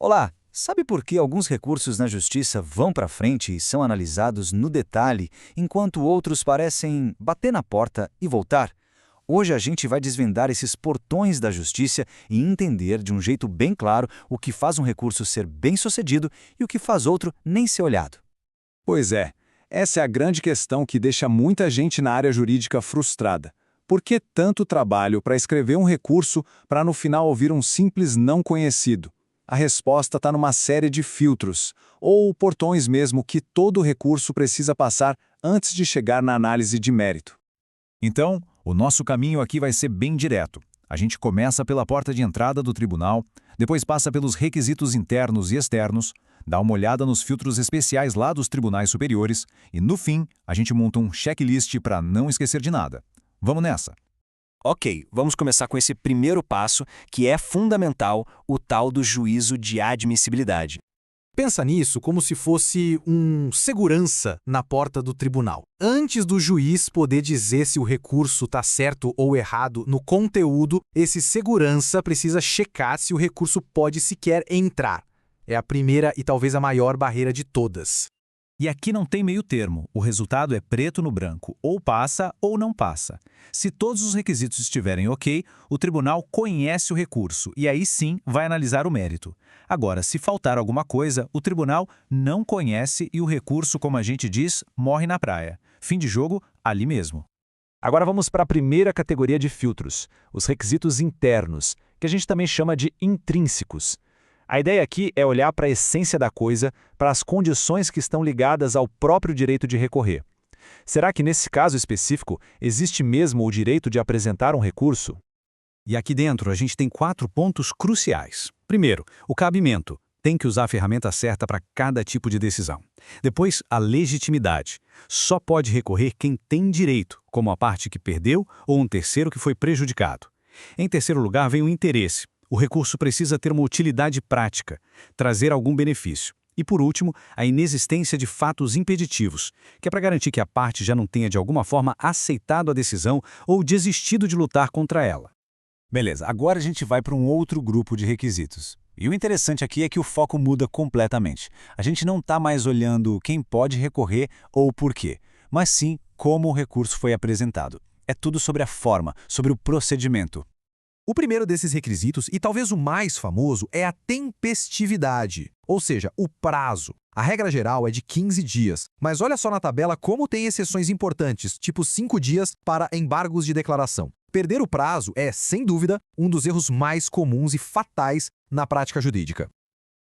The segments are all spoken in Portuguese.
Olá, sabe por que alguns recursos na justiça vão para frente e são analisados no detalhe, enquanto outros parecem bater na porta e voltar? Hoje a gente vai desvendar esses portões da justiça e entender de um jeito bem claro o que faz um recurso ser bem-sucedido e o que faz outro nem ser olhado. Pois é, essa é a grande questão que deixa muita gente na área jurídica frustrada. Por que tanto trabalho para escrever um recurso para no final ouvir um simples não conhecido? A resposta está numa série de filtros, ou portões mesmo que todo recurso precisa passar antes de chegar na análise de mérito. Então, o nosso caminho aqui vai ser bem direto. A gente começa pela porta de entrada do tribunal, depois passa pelos requisitos internos e externos, dá uma olhada nos filtros especiais lá dos tribunais superiores e, no fim, a gente monta um checklist para não esquecer de nada. Vamos nessa! Ok, vamos começar com esse primeiro passo, que é fundamental, o tal do juízo de admissibilidade. Pensa nisso como se fosse um segurança na porta do tribunal. Antes do juiz poder dizer se o recurso está certo ou errado no conteúdo, esse segurança precisa checar se o recurso pode sequer entrar. É a primeira e talvez a maior barreira de todas. E aqui não tem meio termo, o resultado é preto no branco, ou passa ou não passa. Se todos os requisitos estiverem ok, o tribunal conhece o recurso e aí sim vai analisar o mérito. Agora, se faltar alguma coisa, o tribunal não conhece e o recurso, como a gente diz, morre na praia. Fim de jogo, ali mesmo. Agora vamos para a primeira categoria de filtros, os requisitos internos, que a gente também chama de intrínsecos. A ideia aqui é olhar para a essência da coisa, para as condições que estão ligadas ao próprio direito de recorrer. Será que nesse caso específico existe mesmo o direito de apresentar um recurso? E aqui dentro a gente tem 4 pontos cruciais. Primeiro, o cabimento. Tem que usar a ferramenta certa para cada tipo de decisão. Depois, a legitimidade. Só pode recorrer quem tem direito, como a parte que perdeu ou um terceiro que foi prejudicado. Em terceiro lugar, vem o interesse. O recurso precisa ter uma utilidade prática, trazer algum benefício. E, por último, a inexistência de fatos impeditivos, que é para garantir que a parte já não tenha de alguma forma aceitado a decisão ou desistido de lutar contra ela. Beleza, agora a gente vai para um outro grupo de requisitos. E o interessante aqui é que o foco muda completamente. A gente não está mais olhando quem pode recorrer ou por quê, mas sim como o recurso foi apresentado. É tudo sobre a forma, sobre o procedimento. O primeiro desses requisitos, e talvez o mais famoso, é a tempestividade, ou seja, o prazo. A regra geral é de 15 dias, mas olha só na tabela como tem exceções importantes, tipo 5 dias para embargos de declaração. Perder o prazo é, sem dúvida, um dos erros mais comuns e fatais na prática jurídica.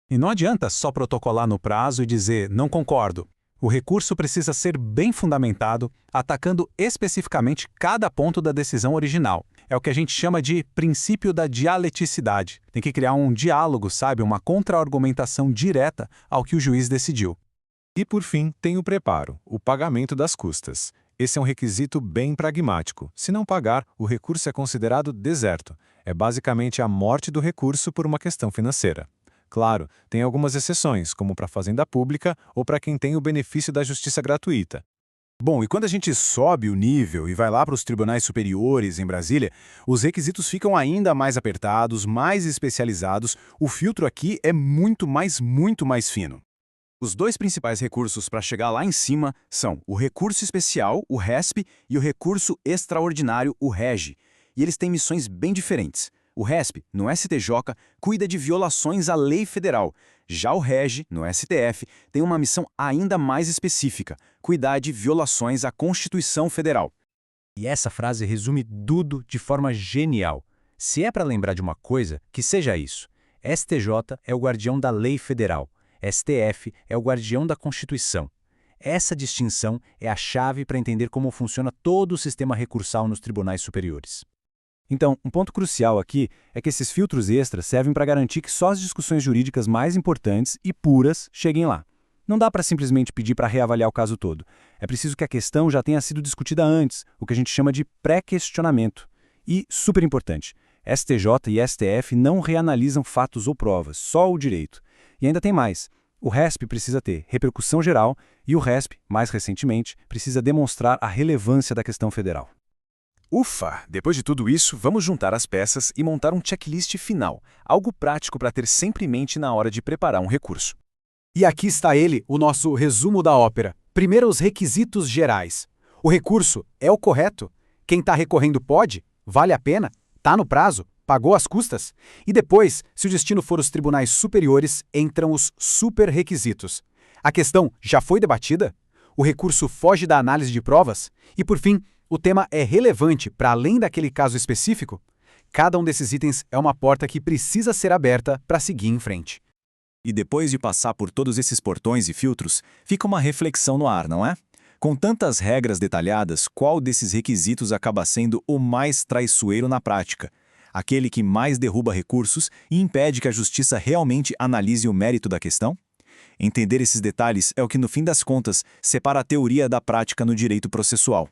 E não adianta só protocolar no prazo e dizer não concordo. O recurso precisa ser bem fundamentado, atacando especificamente cada ponto da decisão original. É o que a gente chama de princípio da dialeticidade. Tem que criar um diálogo, sabe? Uma contra-argumentação direta ao que o juiz decidiu. E, por fim, tem o preparo, o pagamento das custas. Esse é um requisito bem pragmático. Se não pagar, o recurso é considerado deserto. É basicamente a morte do recurso por uma questão financeira. Claro, tem algumas exceções, como para a fazenda pública ou para quem tem o benefício da justiça gratuita. Bom, e quando a gente sobe o nível e vai lá para os tribunais superiores em Brasília, os requisitos ficam ainda mais apertados, mais especializados, o filtro aqui é muito mais fino. Os 2 principais recursos para chegar lá em cima são o recurso especial, o RESP, e o recurso extraordinário, o REG. E eles têm missões bem diferentes. O RESP, no STJ, cuida de violações à lei federal. Já o REG, no STF, tem uma missão ainda mais específica, cuidar de violações à Constituição Federal. E essa frase resume tudo de forma genial. Se é para lembrar de uma coisa, que seja isso. STJ é o guardião da lei federal. STF é o guardião da Constituição. Essa distinção é a chave para entender como funciona todo o sistema recursal nos tribunais superiores. Então, um ponto crucial aqui é que esses filtros extras servem para garantir que só as discussões jurídicas mais importantes e puras cheguem lá. Não dá para simplesmente pedir para reavaliar o caso todo. É preciso que a questão já tenha sido discutida antes, o que a gente chama de pré-questionamento. E, super importante, STJ e STF não reanalisam fatos ou provas, só o direito. E ainda tem mais. O RESP precisa ter repercussão geral e o RESP, mais recentemente, precisa demonstrar a relevância da questão federal. Ufa! Depois de tudo isso, vamos juntar as peças e montar um checklist final, algo prático para ter sempre em mente na hora de preparar um recurso. E aqui está ele, o nosso resumo da ópera. Primeiro, os requisitos gerais. O recurso é o correto? Quem está recorrendo pode? Vale a pena? Está no prazo? Pagou as custas? E depois, se o destino for os tribunais superiores, entram os super-requisitos. A questão já foi debatida? O recurso foge da análise de provas? E, por fim, o tema é relevante para além daquele caso específico? Cada um desses itens é uma porta que precisa ser aberta para seguir em frente. E depois de passar por todos esses portões e filtros, fica uma reflexão no ar, não é? Com tantas regras detalhadas, qual desses requisitos acaba sendo o mais traiçoeiro na prática? Aquele que mais derruba recursos e impede que a justiça realmente analise o mérito da questão? Entender esses detalhes é o que, no fim das contas, separa a teoria da prática no direito processual.